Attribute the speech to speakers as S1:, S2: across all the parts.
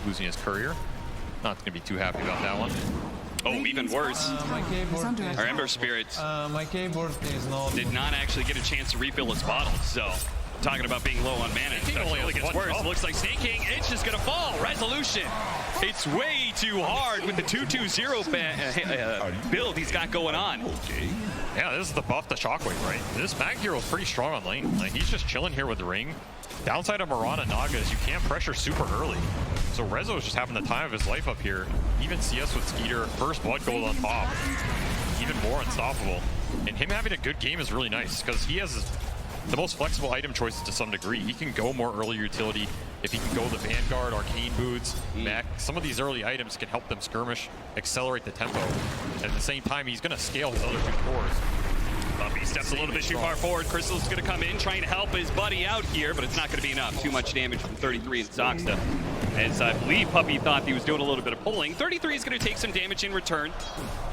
S1: losing his courier. Not going to be too happy about that one.
S2: Oh, even worse. Our Ember Spirit
S3: my keyboard is not.
S2: did not actually get a chance to refill his bottle. So, talking about being low on mana, it only gets worse. Looks like Snake King, it's just going to fall. Resolution. It's way too hard with the 2-2-0 build he's got going on.
S1: Yeah, this is the buff to Shockwave, right? This Mag hero is pretty strong on lane. Like, he's just chilling here with the ring. Downside of Mirana Naga is you can't pressure super early. So Rezo is just having the time of his life up here. Even CS with Skeeter, first blood gold on top. Even more unstoppable. And him having a good game is really nice because he has the most flexible item choices to some degree. He can go more early utility. If he can go the Vanguard, Arcane Boots, Mech, some of these early items can help them skirmish, accelerate the tempo. And at the same time, he's going to scale his other two cores.
S2: Puppy steps a little bit too far forward. Crystal's going to come in, trying to help his buddy out here, but it's not going to be enough. Too much damage from 33 and Zoxta. As I believe Puppy thought he was doing a little bit of pulling. 33 is going to take some damage in return.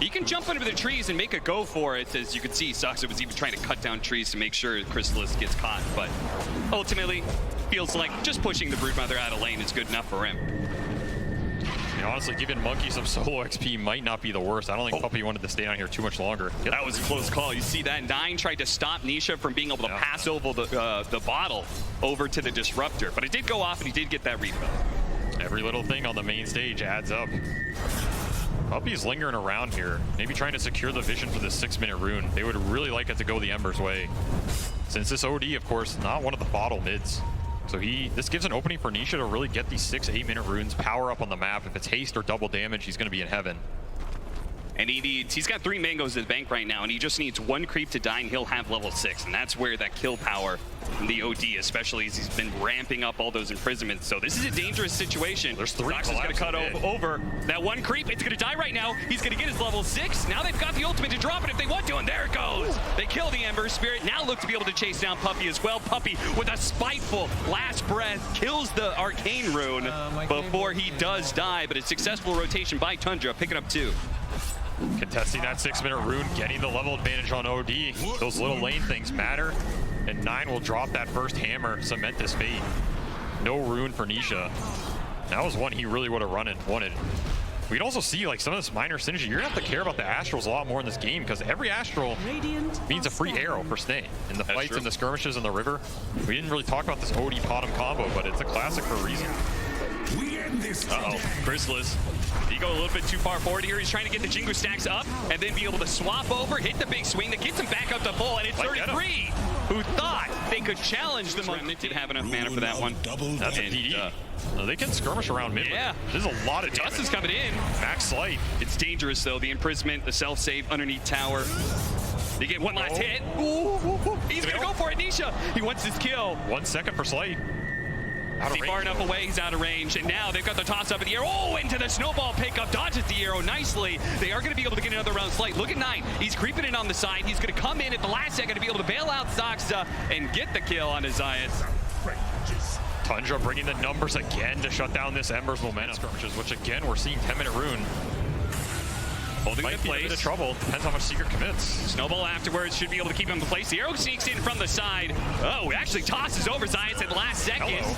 S2: He can jump under the trees and make a go for it. As you can see, Zoxta was even trying to cut down trees to make sure Crystallis gets caught. But ultimately, feels like just pushing the Broodmother out of lane is good enough for him.
S1: Honestly, giving Monkey some solo XP might not be the worst. I don't think Puppy wanted to stay down here too much longer.
S2: That was a close call. You see that? Nine tried to stop Nisha from being able to pass over the bottle over to the Disruptor. But it did go off, and he did get that refill.
S1: Every little thing on the main stage adds up. Puppy's lingering around here, maybe trying to secure the vision for this 6-minute rune. They would really like it to go the Ember's way. Since this OD, of course, not one of the bottle mids. So this gives an opening for Nisha to really get these 6-8-minute runes, power up on the map. If it's haste or double damage, he's going to be in heaven.
S2: And he's got 3 mangoes at the bank right now, and he just needs 1 creep to die, and he'll have level 6. And that's where that kill power from the OD, especially as he's been ramping up all those imprisonments. So this is a dangerous situation.
S1: There's 3
S2: Zox is going to cut over that 1 creep. It's going to die right now. He's going to get his level 6. Now they've got the ultimate to drop it if they want to, and there it goes. They kill the Ember Spirit. Now look to be able to chase down Puppy as well. Puppy, with a spiteful last breath, kills the Arcane Rune before he does die, but a successful rotation by Tundra, picking up 2.
S1: Contesting that 6-minute rune, getting the level advantage on OD. Those little lane things matter. And 9 will drop that first hammer, cement this fate. No rune for Nisha. That was one he really would have wanted. We'd also see like some of this minor synergy. You're gonna have to care about the Astrals a lot more in this game because every Astral means a free arrow for Snake. In the fights and the skirmishes in the river, we didn't really talk about this OD bottom combo, but it's a classic for a reason.
S2: Uh-oh, Crystallis. He go a little bit too far forward here. He's trying to get the Jingu stacks up and then be able to swap over, hit the big swing that gets him back up to full, and it's 33 who thought they could challenge the Remnant. Didn't have enough mana for that one.
S1: That's a DD. They can skirmish around mid.
S2: Yeah.
S1: There's a lot of
S2: Dust is coming in.
S1: Max Slight.
S2: It's dangerous though. The imprisonment, the self-save underneath tower. They get one last hit. Ooh. He's gonna go for it, Nisha. He wants his kill.
S1: 1 second for Slight.
S2: Is he far enough away? He's out of range. And now they've got the toss up in the air. Oh, into the snowball pickup. Dodges the arrow nicely. They are going to be able to get another round Slight. Look at 9. He's creeping in on the side. He's going to come in at the last second to be able to bail out Zoxta and get the kill on Isaias.
S1: Tundra bringing the numbers again to shut down this Ember's momentum skirmishes, which again, we're seeing 10-minute rune.
S2: Holding
S1: Might
S2: the
S1: be a
S2: place.
S1: bit of trouble. Depends how much Secret commits.
S2: Snowball afterwards should be able to keep him in place. The arrow sneaks in from the side. Oh, actually tosses over Zayas at the last second.
S1: Hello.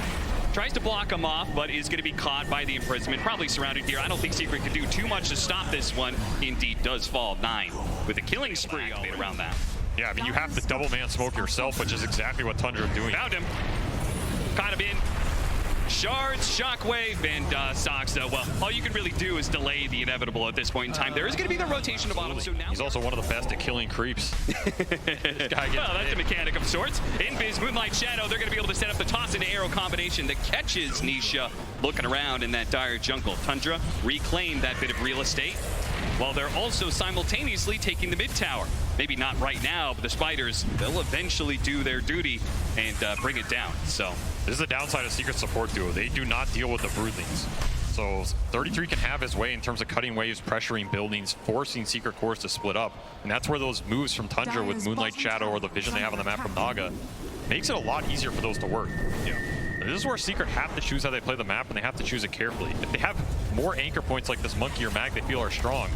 S2: Tries to block him off, but is going to be caught by the imprisonment. Probably surrounded here. I don't think Secret can do too much to stop this one. Indeed does fall 9 with a killing spree around that.
S1: Yeah, I mean, you have to double man smoke yourself, which is exactly what Tundra is doing.
S2: Found him. Caught him in. Shards, Shockwave, and Zoxta. Well, all you can really do is delay the inevitable at this point in time. There is going to be the rotation to bottom. So now
S1: he's also one of the best at killing creeps. This guy
S2: well, that's a mechanic of sorts. Invis, Moonlight Shadow, they're going to be able to set up the toss and arrow combination that catches Nisha looking around in that dire jungle. Tundra reclaimed that bit of real estate, while they're also simultaneously taking the mid tower. Maybe not right now, but the Spiders, they'll eventually do their duty and bring it down. So
S1: this is the downside of Secret support duo. They do not deal with the Broodlings. So 33 can have his way in terms of cutting waves, pressuring buildings, forcing Secret cores to split up. And that's where those moves from Tundra with Moonlight Shadow or the vision they have on the map from Naga makes it a lot easier for those to work.
S2: yeah.
S1: This is where Secret have to choose how they play the map, and they have to choose it carefully. If they have more anchor points like this Monkey or Mag they feel are strong,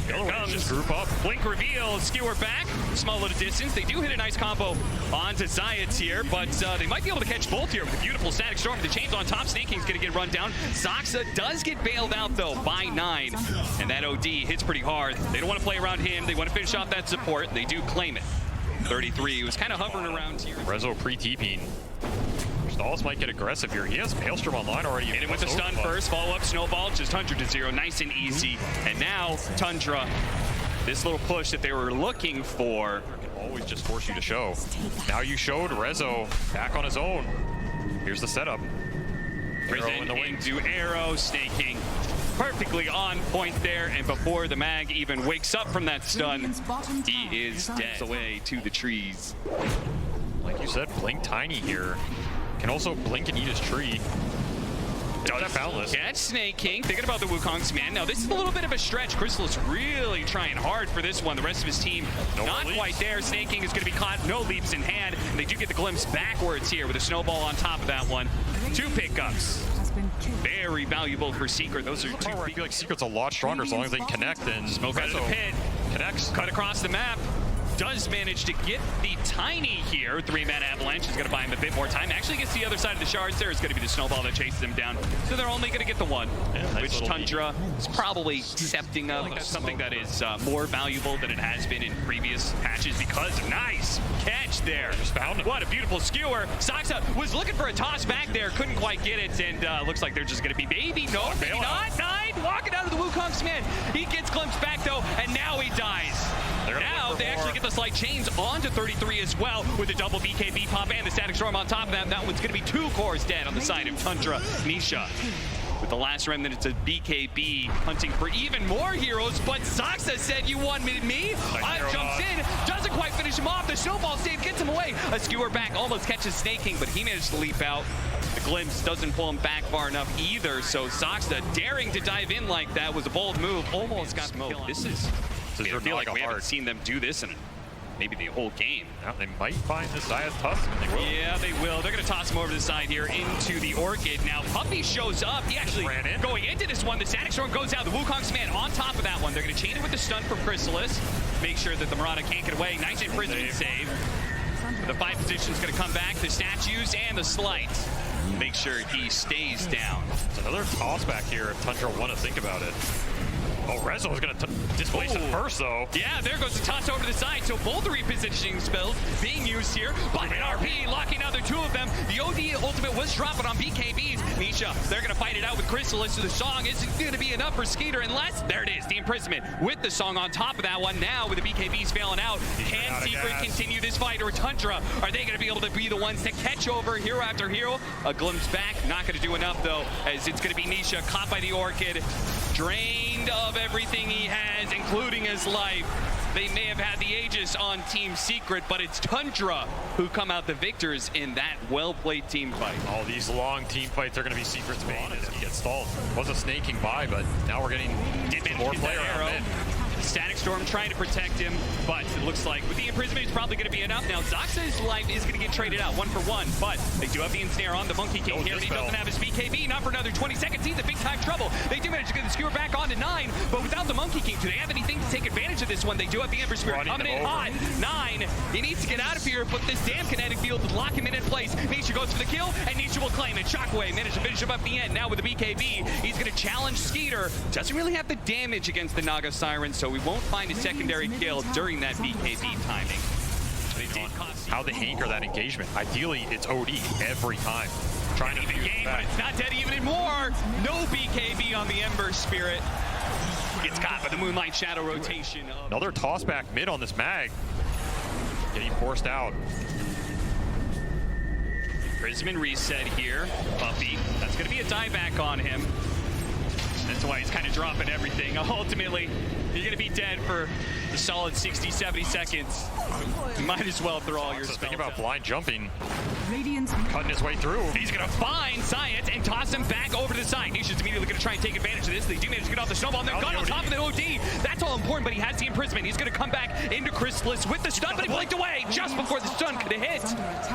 S1: The other one is just group up.
S2: Blink reveal, skewer back, small little distance. They do hit a nice combo onto Zayats here, but they might be able to catch both here with a beautiful static storm. The chains on top, Snake King's gonna get run down. Zoxa does get bailed out though by 9, and that OD hits pretty hard. They don't want to play around him. They want to finish off that support. They do claim it. 33 was kind of hovering around here.
S1: Rezo pre-TPing. Stalls might get aggressive here. He has Maelstrom online already.
S2: Hit him with the stun first, follow up snowball, just 100 to 0, nice and easy. And now Tundra, this little push that they were looking for.
S1: Can always just force you to show. Now you showed Rezo back on his own. Here's the setup.
S2: Arrow in the wing to Arrow, Snake King perfectly on point there, and before the mag even wakes up from that stun, he is dead away to the trees.
S1: Like you said, Blink Tiny here. Can also blink and eat his tree. Does Boundless.
S2: Catch Snake King, thinking about the Wukong's man. Now this is a little bit of a stretch. Crystal's really trying hard for this one. The rest of his team not quite there. Snake King is going to be caught, no leaps in hand. And they do get the glimpse backwards here with a snowball on top of that one. 2 pickups. Very valuable for Secret. Those are 2.
S1: I feel like Secret's a lot stronger as long as they can connect. And
S2: Smoke out of the pit.
S1: Connects.
S2: Cut across the map. Does manage to get the Tiny here. 3-man Avalanche is going to buy him a bit more time. Actually gets the other side of the shards. There is going to be the snowball that chases him down. So they're only going to get the 1, which Tundra is probably accepting of. I think that's something that is more valuable than it has been in previous patches because nice catch there.
S1: Just found him.
S2: What a beautiful skewer. Soxa was looking for a toss back there. Couldn't quite get it. And looks like they're just going to be maybe not. 9 walking out of the Wukong's man. He gets glimpsed back though, and now he dies. Now they actually get the slight chains onto 33 as well with a double BKB pop and the static storm on top of that. That one's going to be 2 cores dead on the side of Tundra. Nisha with the last remnant, it's a BKB hunting for even more heroes, but Zoxa said you wanted me. Jumps in, doesn't quite finish him off. The snowball save gets him away. A skewer back almost catches Snake King, but he managed to leap out. The glimpse doesn't pull him back far enough either, so Zoxa daring to dive in like that was a bold move. Almost got the kill. This is I feel like we haven't seen them do this in maybe the whole game.
S1: Now they might find this Zayas Tusk, and they will.
S2: Yeah, they will. They're going to toss him over to the side here into the Orchid. Now, Puppy shows up. He actually
S1: ran in.
S2: Going into this one. The Static Storm goes out. The Wukong's man on top of that one. They're going to chain it with the stun from Chrysalis. Make sure that the Marauder can't get away. Nice imprisonment save. The 5 position is going to come back. The statues and the slight. Make sure he stays down.
S1: It's another toss back here if Tundra want to think about it. Oh, Rezo is going to displace it first, though.
S2: Yeah, there goes the toss over to the side. So both the repositioning spells being used here by an RP, locking out the 2 of them. The OD ultimate was dropping on BKBs. Nisha, they're going to fight it out with Chrysalis. So the song isn't going to be enough for Skeeter unless, there it is, the imprisonment with the song on top of that one. Now with the BKBs failing out, can Secret continue this fight, or Tundra? Are they going to be able to be the ones to catch over hero after hero? A glimpse back, not going to do enough though, as it's going to be Nisha caught by the Orchid, drained of everything he has, including his life. They may have had the Aegis on Team Secret, but it's Tundra who come out the victors in that well-played team fight.
S1: All these long team fights are going to be Secret's bane as he gets stalled. Was a snaking by, but now we're getting more player arrow.
S2: Static Storm trying to protect him, but it looks like with the imprisonment, it's probably going to be enough. Now, Zoxa's life is going to get traded out 1 for 1, but they do have the ensnare on the Monkey King here, and he doesn't have his BKB, not for another 20 seconds. He's in big time trouble. They do manage to get the skewer back on to 9, but without the Monkey King, do they have anything to take advantage of this one? They do have the Ember Spirit coming in hot. 9, he needs to get out of here, but this damn kinetic field would lock him in place. Nisha goes for the kill, and Nisha will claim it. Shockwave managed to finish him up at the end. Now with the BKB, he's going to challenge Skeeter. Doesn't really have the damage against the Naga Siren, so we won't find a secondary kill during that BKB timing.
S1: How they anchor that engagement. Ideally, it's OD every time. Trying to
S2: even game, but it's not dead even anymore. No BKB on the Ember Spirit. Gets caught by the Moonlight Shadow rotation.
S1: Another toss back mid on this mag. Getting forced out.
S2: Prisman reset here. Puppy. That's going to be a dieback on him. That's why he's kind of dropping everything. Ultimately, you're going to be dead for the solid 60, 70 seconds. You might as well throw all your spells.
S1: Think about blind jumping. Cutting his way through.
S2: He's going to find Science and toss him back over to the side. Nisha's immediately going to try and take advantage of this. They do manage to get off the snowball, and they're gone on top of the OD. That's all important, but he has the imprisonment. He's going to come back into Chrysalis with the stun, but he blinked away just before the stun could have hit.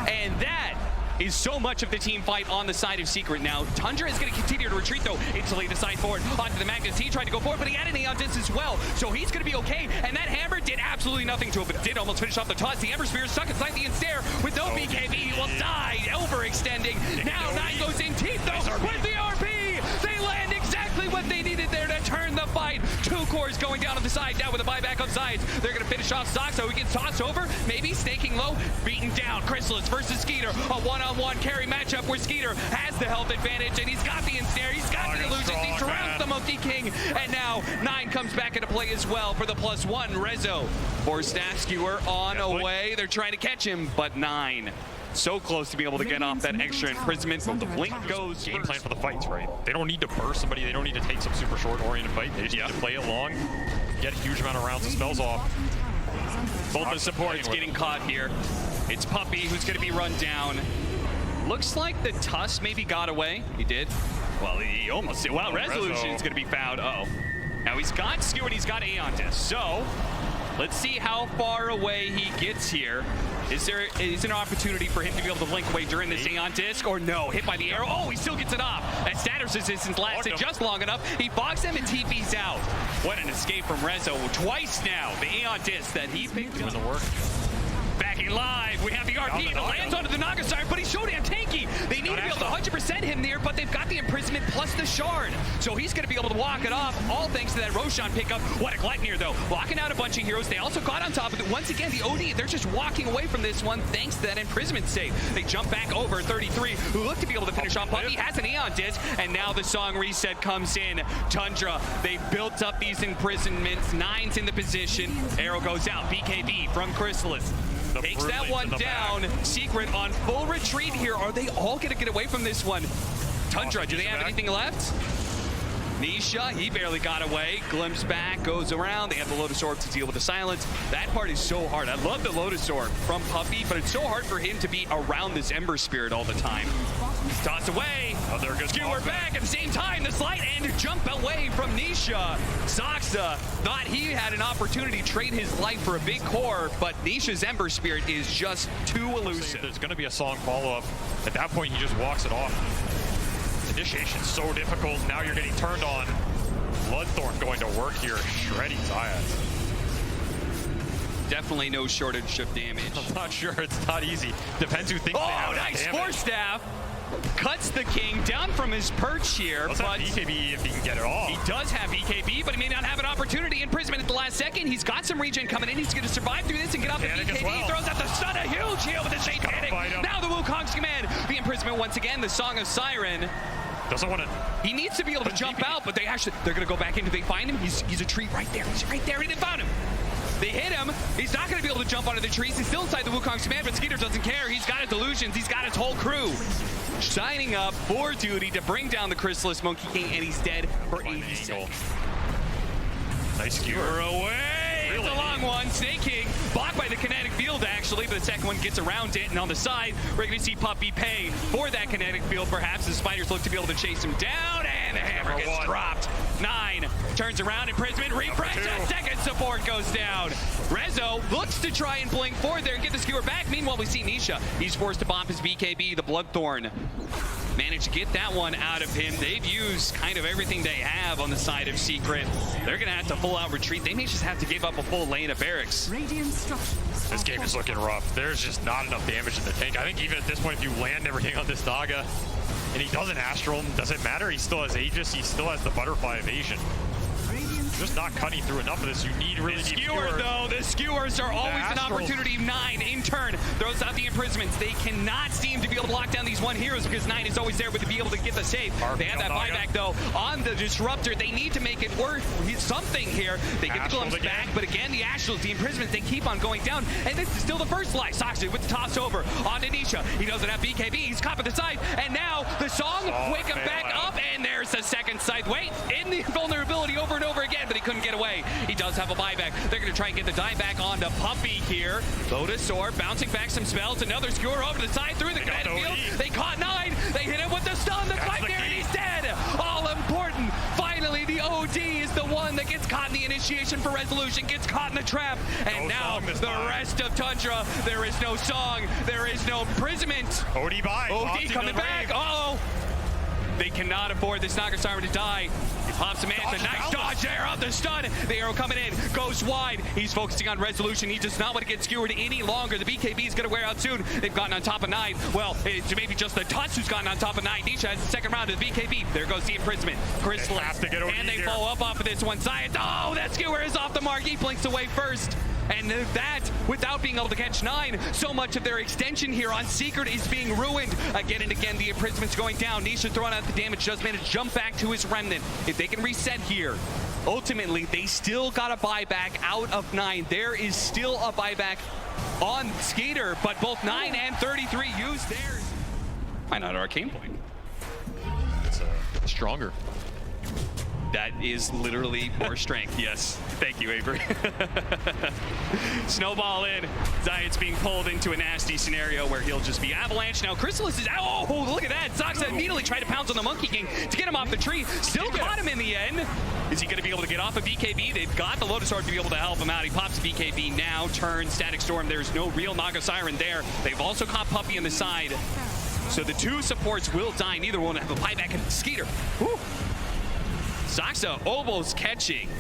S2: And that is so much of the team fight on the side of Secret now. Tundra is going to continue to retreat, though, instantly to side forward onto the Magnus. He tried to go forward, but he had an Aeon Disc as well, so he's going to be okay. And that hammer did absolutely nothing to him, but did almost finish off the toss. The Ember Spear is stuck inside the Ensnare with no BKB. He will die, overextending. Now Nine goes in teeth, though, with the RP. They land exactly what they needed there to turn the fight. Two cores going down on the side, now with a buyback on sides. They're going to finish off Zoxo, who gets tossed over, maybe snaking low, beaten down. Chrysalis versus Skeeter, a one-on-one carry matchup where Skeeter has the health advantage, and he's got the ensnare, he's got the illusions, he surrounds the Monkey King, and now Nine comes back into play as well for the +1. Rezo for Staff Skewer on away. They're trying to catch him, but Nine so close to being able to get off that extra imprisonment. But the blink goes
S1: game plan for the fights, right? They don't need to burst somebody. They don't need to take some super short oriented fight. They just need to play it long, get a huge amount of rounds of spells off.
S2: Both the supports getting caught here. It's Puppey who's going to be run down. Looks like the Tusk maybe got away. He did. Well, he almost did. Well, Resolution is going to be found. Uh-oh. Now he's got Skewer and he's got Aeon Disc. So let's see how far away he gets here. Is there an opportunity for him to be able to link away during this Aeon Disc, or no? Hit by the arrow. Oh, he still gets it off. That status resistance lasted just long enough. He bogs him and TP's out. What an escape from Rezo. Twice now, the Aeon Disc that he picked up.
S1: Doing the work.
S2: Backing live, we have the RP, and it lands onto the Naga side, but he's so damn tanky. They need to be able to 100% him there, but they've got the imprisonment plus the shard. So he's going to be able to walk it off, all thanks to that Roshan pickup. What a Gleipnir, though. Locking out a bunch of heroes. They also got on top of it. Once again, the OD, they're just walking away from this one thanks to that imprisonment save. They jump back over 33, who look to be able to finish off Puppey, has an Aeon Disc, and now the song reset comes in. Tundra, they built up these imprisonments. Nine's in the position. Arrow goes out. BKB from Chrysalis. Takes that one down. Secret on full retreat here. Are they all going to get away from this one? Tundra, do they have anything left? Nisha, he barely got away. Glimpse back, goes around. They have the Lotus Orb to deal with the silence. That part is so hard. I love the Lotus Orb from Puppey, but it's so hard for him to be around this Ember Spirit all the time. Toss away. Oh, there goes Skewer back at the same time. The slide and jump away from Nisha. Zoxa thought he had an opportunity to trade his life for a big core, but Nisha's Ember Spirit is just too elusive.
S1: There's going to be a song follow-up. At that point, he just walks it off. Initiation's so difficult. Now you're getting turned on. Bloodthorn going to work here, shredding Zayas.
S2: Definitely no shortage of damage.
S1: I'm not sure. It's not easy. Depends who thinks they have
S2: nice
S1: damage.
S2: Force Staff. Cuts the King down from his perch here.
S1: Does have BKB if he can get it off.
S2: He does have BKB, but he may not have an opportunity. Imprisonment at the last second. He's got some regen coming in. He's going to survive through this and get off the BKB.
S1: Well.
S2: Throws out the stun. A huge heal with the Satanic. Now the Wukong's command. The imprisonment once again. The Song of Siren.
S1: Doesn't want to.
S2: He needs to be able to jump out, but they're going to go back in. Do they find him? He's a tree right there. He's right there. He didn't found him. They hit him. He's not going to be able to jump onto the trees. He's still inside the Wukong's command, but Skeeter doesn't care. He's got his illusions. He's got his whole crew signing up for duty to bring down the Chrysalis Monkey King, and he's dead for 80 seconds.
S1: Nice skewer
S2: away. It's a long one. Snake King blocked by the kinetic field, actually, but the second one gets around it, and on the side, we're going to see Puppey pay for that kinetic field. Perhaps the Spiders look to be able to chase him down, and the hammer gets dropped. Nine turns around, imprisonment, refresh, a second support goes down. Rezo looks to try and blink forward there and get the skewer back. Meanwhile, we see Nisha. He's forced to bomb his BKB, the Bloodthorn. Managed to get that one out of him. They've used kind of everything they have on the side of Secret. They're going to have to full out retreat. They may just have to give up a full lane of barracks.
S1: This game is looking rough. There's just not enough damage in the tank. I think even at this point, if you land everything on this Naga and he doesn't Astral, doesn't matter. He still has Aegis. He still has the Butterfly Evasion. Just not cutting through enough of this. You need really deep
S2: skewer, though. The skewers are always an opportunity. Nine, in turn, throws out the imprisonments. They cannot seem to be able to lock down these one heroes because Nine is always there to be able to get the save. They have that buyback, though, on the Disruptor. They need to make it worth something here. They get the glimpse back, but again, the Astrals, the imprisonments, they keep on going down. And this is still the first life. Soxy with the toss over on Nisha. He doesn't have BKB. He's caught at the side. And now the song, wake him back up. And there's the second side. Wait, in the vulnerability over and over again, but he couldn't get away. He does have a buyback. They're going to try and get the die back onto Puppey here. Lotus Orb bouncing back some spells. Another skewer over to the side through the kinetic field. They caught Nine. They hit him with the stun. The fight there, and he's dead. All important. Finally, the OD is the one that gets caught in the initiation for resolution, gets caught in the trap, and now the rest of Tundra, there is no song, there is no imprisonment.
S1: OD by.
S2: OD coming back. Uh-oh. They cannot afford this Naga Siren to die. He pops Samantha. Nice dodge there off the stun. The arrow coming in. Goes wide. He's focusing on resolution. He does not want to get skewered any longer. The BKB is going to wear out soon. They've gotten on top of 9. Well, it's maybe just the Tuts who's gotten on top of 9. Nisha has the second round of the BKB. There goes the imprisonment. Crystallis. And they follow up off of this one. Science. Oh, that skewer is off the mark. He blinks away first. And that, without being able to catch 9, so much of their extension here on Secret is being ruined. Again and again, the imprisoment's going down. Nisha throwing out the damage, does manage to jump back to his remnant. If they can reset here, ultimately, they still got a buyback out of 9. There is still a buyback on Skater, but both 9 and 33 use theirs. Why not Arcane Point?
S1: It's stronger.
S2: That is literally more strength, yes. Thank you, Avery. Snowball in. Zayat's being pulled into a nasty scenario where he'll just be avalanche. Now, Crystallis is out. Oh, look at that. Soxa immediately tried to pounce on the Monkey King to get him off the tree. Still caught him in the end. Is he going to be able to get off of BKB? They've got the Lotus Orb to be able to help him out. He pops BKB now, turns Static Storm. There's no real Naga Siren there. They've also caught Puppey on the side. So the two supports will die. Neither one will have a buyback in Skeeter. Whew. Soxa almost catching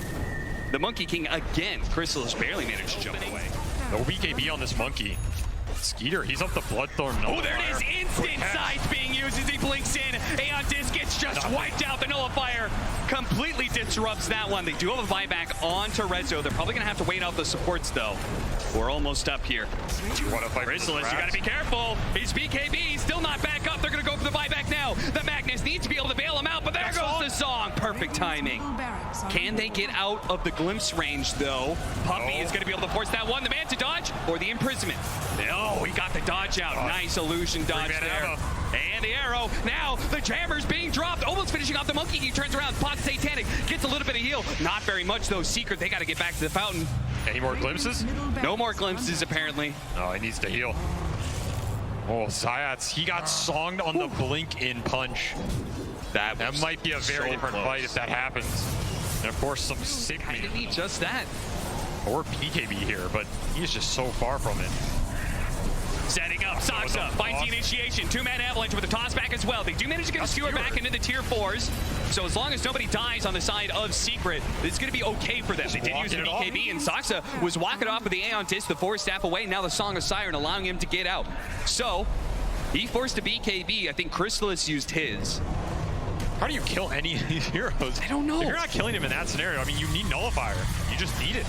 S2: the Monkey King again. Crystallis barely managed to jump away.
S1: No BKB on this monkey. Skeeter, he's up the Bloodthorn.
S2: Oh, there it is. Instant sides being used as he blinks in. Aeon Disc gets just wiped out. The Nullifier completely disrupts that one. They do have a buyback onto Rezo. They're probably going to have to wait out the supports, though. We're almost up here. Crystallis, you got to be careful. His BKB still not back up. They're going to go for the buyback now. The Magnus needs to be able to bail him out, but there goes the song. Perfect timing. Can they get out of the glimpse range, though? Puppey is going to be able to force that one. The man to dodge or the imprisonment. Oh, he got the dodge out. Nice illusion dodge there. And the arrow. Now the jammer's being dropped. Almost finishing off the monkey. He turns around. Pots Satanic. Gets a little bit of heal. Not very much, though. Secret, they got to get back to the fountain.
S1: Any more glimpses?
S2: No more glimpses, apparently.
S1: Oh, he needs to heal. Oh, Zayats, he got songed on the blink in punch. That might be a very different fight if that happens. And of course, some sick
S2: need just that.
S1: Or PKB here, but he's just so far from it.
S2: Setting up Soxa, finds the initiation. 2-man avalanche with a toss back as well. They do manage to get a skewer back into the tier 4s. So as long as nobody dies on the side of Secret, it's going to be okay for them. They did use the BKB, and Soxa was walking off with the Aeon Disc, the 4-staff away. Now the Song of Siren allowing him to get out. So he forced a BKB. I think Crystallis used his.
S1: How do you kill any of these heroes?
S2: I don't know.
S1: If you're not killing him in that scenario, I mean, you need Nullifier. You just need it.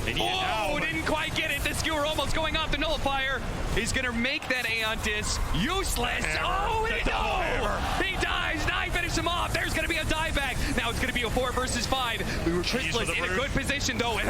S2: Oh, didn't quite get it. The skewer almost going off. The Nullifier is going to make that Aeon Disc useless. Oh, he dies. 9 finish him off. There's going to be a dieback. Now it's going to be a 4 versus 5. Crystallis in a good position, though. And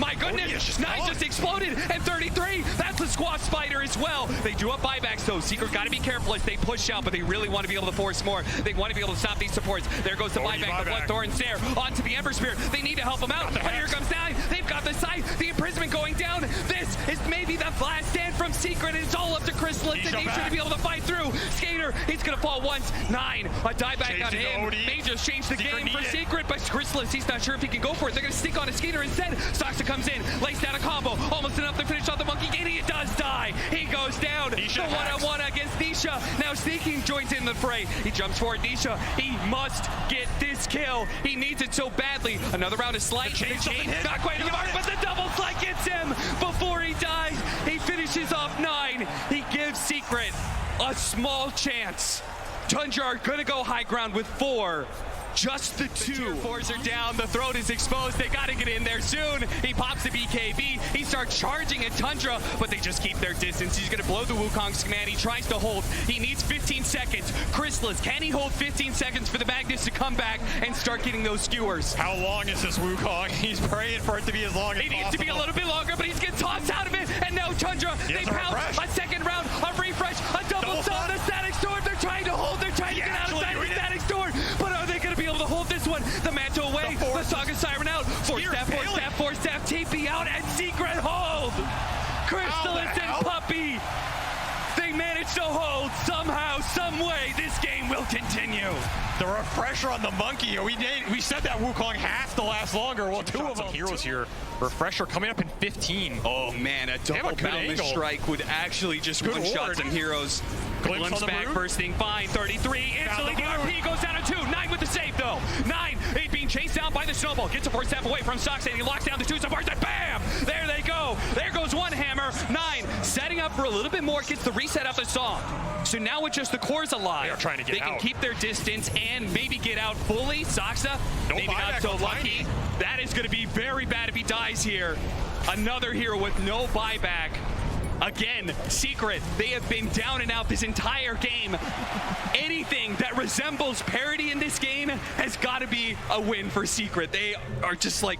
S2: my goodness. 9 just exploded. And 33, that's a squash spider as well. They do have buybacks, though. Secret got to be careful as they push out, but they really want to be able to force more. They want to be able to stop these supports. There goes the buyback. The Bloodthorn Snare onto the Ember Spear. They need to help him out. But here comes 9. They've got the side, the imprisonment going down. This is maybe the last stand from Secret, and it's all up to Crystallis and Nature to be able to fight through. Skater, he's gonna fall once. 9, a dieback on him. May just change the game for Secret, but Crystallis, he's not sure if he can go for it. They're gonna stick on a Skater instead. Soxa comes in, lays down a combo, almost enough to finish off the Monkey King. He does die. He goes down. The one-on-one against Nisha. Now Sneaking joins in the fray. He jumps forward. Nisha, he must get this kill. He needs it so badly. Another round of Slight. Not quite in the mark, but the double Slight gets him before he dies. He finishes off 9. He gives Secret a small chance. Tundra are gonna go high ground with 4. Just the 2. The tier 4s are down. The throat is exposed. They got to get in there soon. He pops the BKB. He starts charging at Tundra, but they just keep their distance. He's going to blow the Wukong's command. He tries to hold. He needs 15 seconds. Crystallis, can he hold 15 seconds for the Magnus to come back and start getting those skewers?
S1: How long is this Wukong? He's praying for it to be as long as possible.
S2: It needs to be a little bit longer, but he's getting tossed out of it. And now Tundra, they pounce a second round, a refresh, a double stun, the Static Storm. They're trying to hold. They're trying to get out of the Static Storm. But are they going to be able to hold this one? The Manto away, the Song of Siren out. 4-staff, 4-staff, 4-staff, TP out, and Secret hold. Crystallis and Puppey, they managed to hold somehow, some way. This game will continue. continue.
S1: The refresher on the monkey. We said that Wukong has to last longer. Well, two of them heroes here. Refresher coming up in 15.
S2: Oh man, a double
S1: good
S2: boundless
S1: angle.
S2: strike would actually just
S1: Good
S2: one-shot
S1: ward.
S2: some heroes. Glimpse
S1: on the
S2: back,
S1: brood.
S2: first thing fine, 33. Instantly the RP goes down to 2. 9 with the save though. 9, 8 being chased down by the snowball. Gets a 4-step away from Sox and he locks down the 2 supports and bam! There they go. There goes one hammer. 9 setting up for a little bit more, gets the reset of the song. So now with just the cores alive,
S1: They are trying to get
S2: they can
S1: out.
S2: keep their distance and maybe get out fully. Soxa,
S1: No
S2: maybe not
S1: buyback
S2: so
S1: on
S2: lucky.
S1: Tiny.
S2: That is going to be very bad if he dies here. Another hero with no buyback. Again, Secret, they have been down and out this entire game. Anything that resembles parity in this game has got to be a win for Secret. They are just like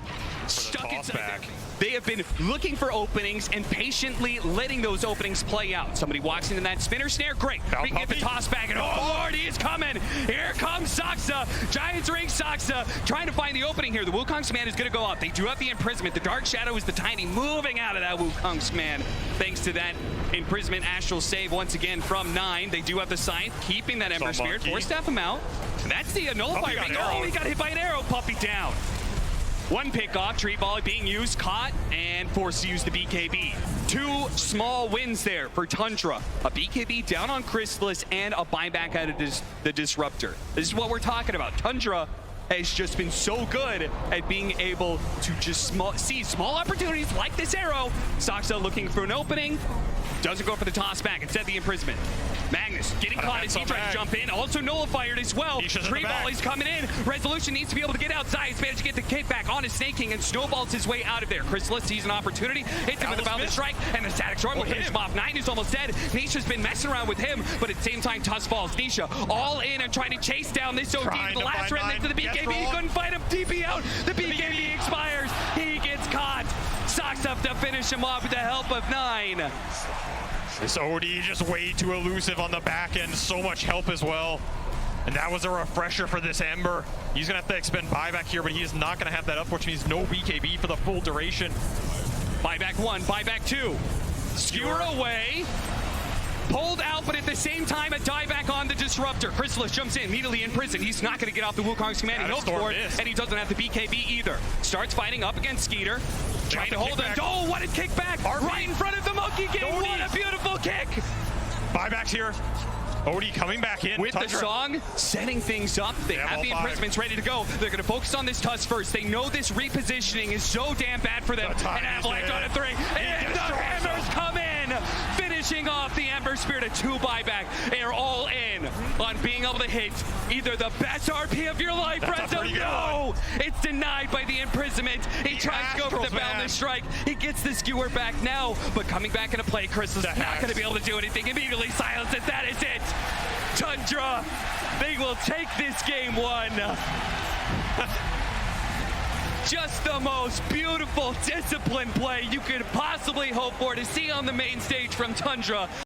S2: stuck
S1: toss
S2: inside
S1: back.
S2: there. They have been looking for openings and patiently letting those openings play out. Somebody walks into that spinner snare, great.
S1: Foul
S2: We can get the
S1: puppy.
S2: toss back, and oh lord, he is coming. Here comes Soxa. Giants ring Soxa, trying to find the opening here. The Wukong's man is going to go up. They do have the imprisonment. The Dark Shadow is the Tiny moving out of that Wukong's man. Thanks to that imprisonment astral save once again from 9. They do have the Scythe, keeping that Ember Spirit.
S1: monkey.
S2: 4-step him out. And that's the nullifier.
S1: got
S2: ring. Oh,
S1: arrowed.
S2: he got hit by an arrow. Puppy down. One pick off, tree volley being used, caught, and forced to use the BKB. 2 small wins there for Tundra. A BKB down on Chrysalis and a buyback out of the Disruptor. This is what we're talking about. Tundra has just been so good at being able to just see small opportunities like this arrow. Soxa looking for an opening, doesn't go for the toss back, instead the imprisonment. Magnus getting caught as he tries to jump in, also nullified as well.
S1: Nisha's in the
S2: Tree
S1: back.
S2: volley's coming in. Resolution needs to be able to get outside. He's managed to get the kick back on his Snake King and snowballs his way out of there. Chrysalis sees an opportunity, hits him with a boundless strike, and the static storm will hit him off. 9 is almost dead. Nisha's been messing around with him, but at the same time, Tuss falls. Nisha all in and trying to chase down this OD.
S1: Trying
S2: The
S1: to
S2: last
S1: find
S2: remnant to the
S1: Nine.
S2: BKB.
S1: Gets
S2: He
S1: wrong.
S2: couldn't fight him. TP out. The BKB expires. He gets caught. Sox up to finish him off with the help of 9.
S1: This OD just way too elusive on the back end. So much help as well. And that was a refresher for this Ember. He's going to have to expend buyback here, but he is not going to have that up, which means no BKB for the full duration.
S2: Buyback 1, buyback 2. Skewer away. Pulled out, but at the same time, a dieback on the Disruptor. Chrysalis jumps in, immediately in prison. He's not going to get off the Wukong's command. He
S1: That
S2: hopes
S1: storm
S2: for it,
S1: missed.
S2: and he doesn't have the BKB either. Starts fighting up against Skeeter. Trying to hold him.
S1: kickback.
S2: Oh, what a kickback!
S1: RP.
S2: Right in front of the Monkey King.
S1: OD.
S2: What a beautiful kick!
S1: Buybacks here. OD coming back in.
S2: With the
S1: Tundra.
S2: song, setting things up. They have
S1: all
S2: the
S1: 5.
S2: imprisonments ready to go. They're going to focus on this Tuss first. They know this repositioning is so damn bad for them.
S1: The
S2: And
S1: Tiny's
S2: Avalanche
S1: dead.
S2: on a 3. And the
S1: destroys
S2: hammers
S1: them.
S2: come in, finishing off the Ember Spirit. A 2 buyback. They are all in on being able to hit either the best RP of your life,
S1: That's a
S2: Renzo.
S1: pretty good
S2: No! It's denied by the imprisonment. He tries to go for the
S1: Astrals, man.
S2: boundless strike. He gets the skewer back now, but coming back into play, Chris is
S1: The
S2: not
S1: hacks.
S2: going to be able to do anything. Immediately silence it. That is it. Tundra, they will take this game 1. Just the most beautiful disciplined play you could possibly hope for to see on the main stage from Tundra.